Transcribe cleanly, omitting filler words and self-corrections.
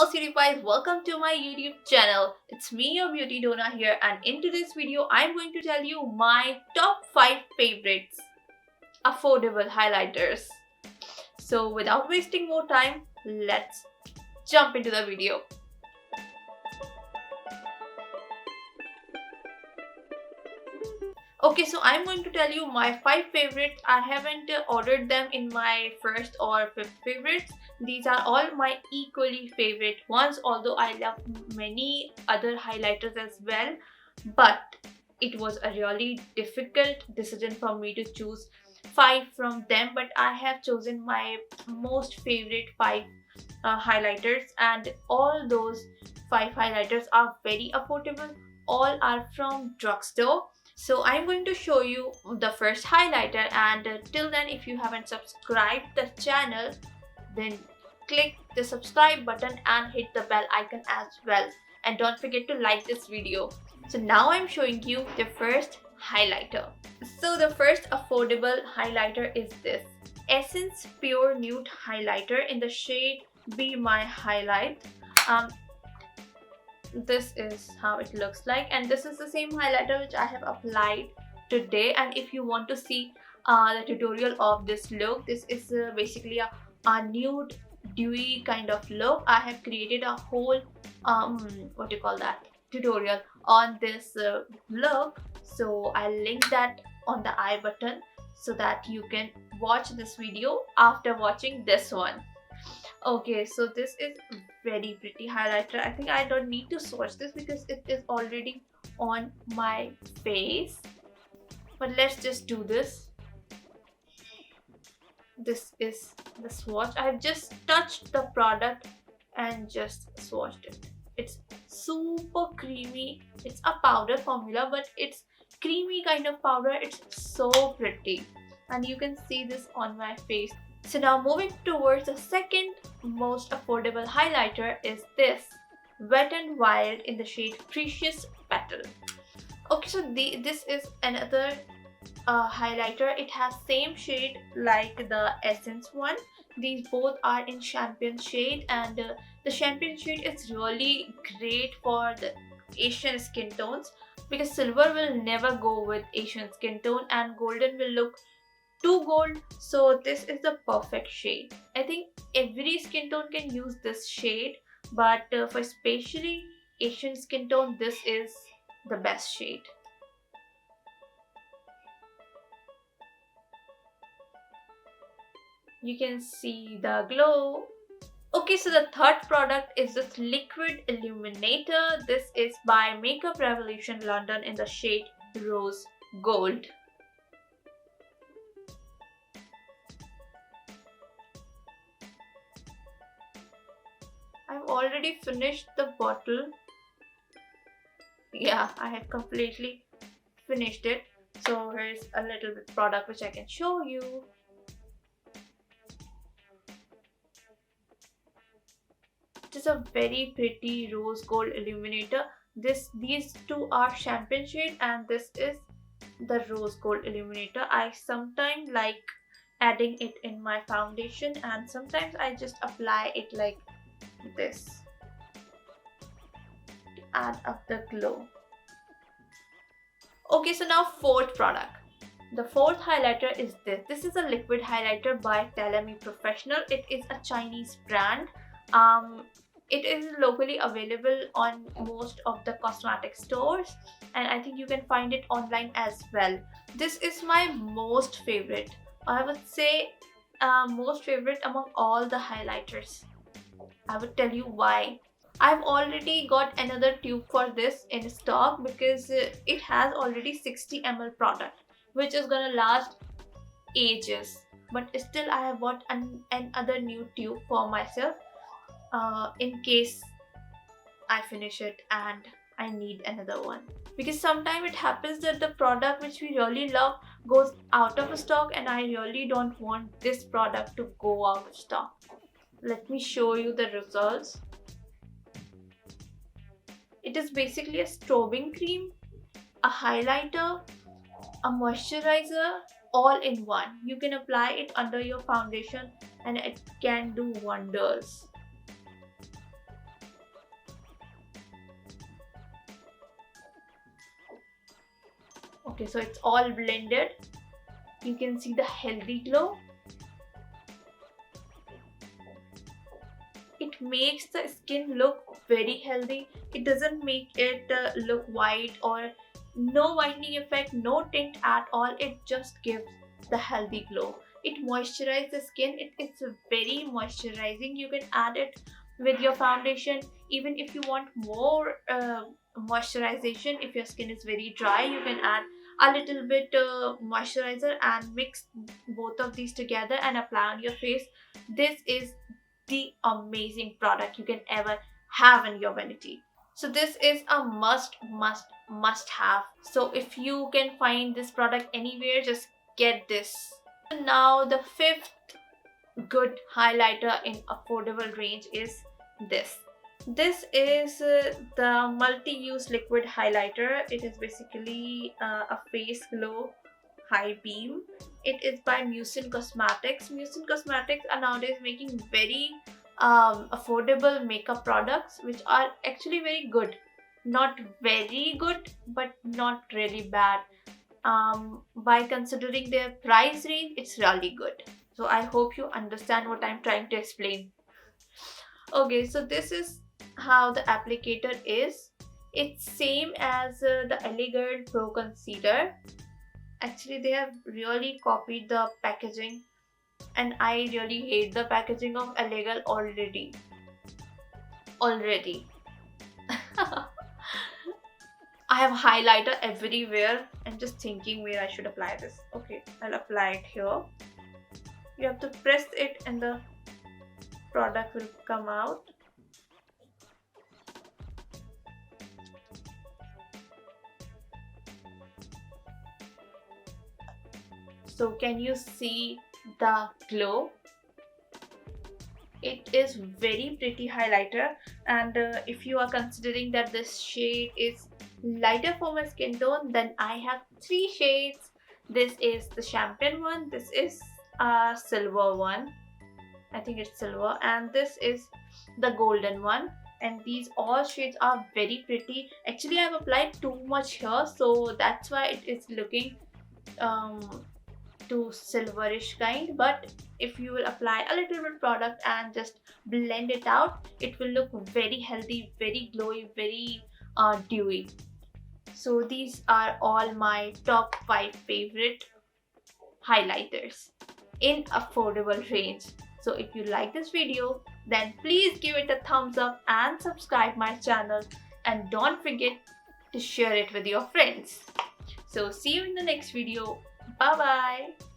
Hello City Pies, welcome to my YouTube channel. It's me, your beauty Dona here, and in today's video I'm going to tell you my top 5 favorites affordable highlighters. So without wasting more time, let's jump into the video. Okay, so I'm going to tell you my 5 favorites. I haven't ordered them in my first or 5th favorites. These are all my equally favorite ones, although I love many other highlighters as well. But it was a really difficult decision for me to choose 5 from them. But I have chosen my most favorite 5 highlighters, and all those 5 highlighters are very affordable. All are from Drugstore. So I'm going to show you the first highlighter, and till then, if you haven't subscribed the channel, then click the subscribe button and hit the bell icon as well, and don't forget to like this video. So now I'm showing you the first highlighter. So the first affordable highlighter is this Essence Pure Nude Highlighter in the shade Be My Highlight. This is how it looks like, and this is the same highlighter which I have applied today. And if you want to see the tutorial of this look, this is basically a nude dewy kind of look. I have created a whole what do you call that, tutorial on this look, so I'll link that on the I button so that you can watch this video after watching this one. Okay, so this is very pretty highlighter. I think I don't need to swatch this because it is already on my face. But let's just do this. This is the swatch. I've just touched the product and just swatched it. It's super creamy. It's a powder formula, but it's creamy kind of powder. It's so pretty. And you can see this on my face. So now moving towards the second most affordable highlighter is this Wet n Wild in the shade Precious Petal. Okay, so this is another highlighter. It has same shade like the Essence one. These both are in champagne shade, and the champagne shade is really great for the Asian skin tones because silver will never go with Asian skin tone and golden will look too gold. So this is the perfect shade. I think every skin tone can use this shade, but for especially Asian skin tone, this is the best shade. You can see the glow. Okay, so the third product is this liquid illuminator. This is by Makeup Revolution London in the shade Rose Gold. I've already finished the bottle. Yeah, I have completely finished it. So here's a little bit product which I can show you. It is a very pretty rose gold illuminator. These two are champagne shade, and this is the rose gold illuminator. I sometimes like adding it in my foundation, and sometimes I just apply it like this to add up the glow. Okay, so now fourth product. The fourth highlighter is this. This is a liquid highlighter by telomere Professional. It is a Chinese brand. It is locally available on most of the cosmetic stores, and I think you can find it online as well. This is my most favorite. I would say most favorite among all the highlighters. I would tell you why. I've already got another tube for this in stock because it has already 60 ml product, which is gonna last ages. But still, I have bought another new tube for myself in case I finish it and I need another one. Because sometimes it happens that the product which we really love goes out of stock, and I really don't want this product to go out of stock. Let me show you the results. It is basically a strobing cream, a highlighter, a moisturizer, all in one. You can apply it under your foundation and it can do wonders. Okay, so it's all blended. You can see the healthy glow. It makes the skin look very healthy. It doesn't make it look white, or no whitening effect, no tint at all. It just gives the healthy glow. It moisturizes the skin. It's very moisturizing. You can add it with your foundation. Even if you want more moisturization, if your skin is very dry, you can add a little bit moisturizer and mix both of these together and apply on your face. This is the amazing product you can ever have in your vanity. So this is a must have. So if you can find this product anywhere, just get this. Now the fifth good highlighter in affordable range is this. This is the multi-use liquid highlighter. It is basically a face glow high beam. It is by Musin Cosmetics. Musin Cosmetics are nowadays making very affordable makeup products, which are actually very good. Not very good, but not really bad. By considering their price range, it's really good. So I hope you understand what I'm trying to explain. Okay, so this is how the applicator is. It's same as the Elegant Pro Concealer. Actually, they have really copied the packaging, and I really hate the packaging of Elegant already. Already. I have highlighter everywhere and just thinking where I should apply this. Okay, I'll apply it here. You have to press it and the product will come out. So can you see the glow? It is very pretty highlighter, and if you are considering that this shade is lighter for my skin tone, then I have three shades. This is the champagne one, this is a silver one, I think it's silver, and this is the golden one. And these all shades are very pretty. Actually, I've applied too much here, so that's why it is looking um to silverish kind. But if you will apply a little bit product and just blend it out, it will look very healthy, very glowy, very dewy. So these are all my top 5 favorite highlighters in affordable range. So if you like this video, then please give it a thumbs up and subscribe my channel, and don't forget to share it with your friends. So see you in the next video. Bye bye.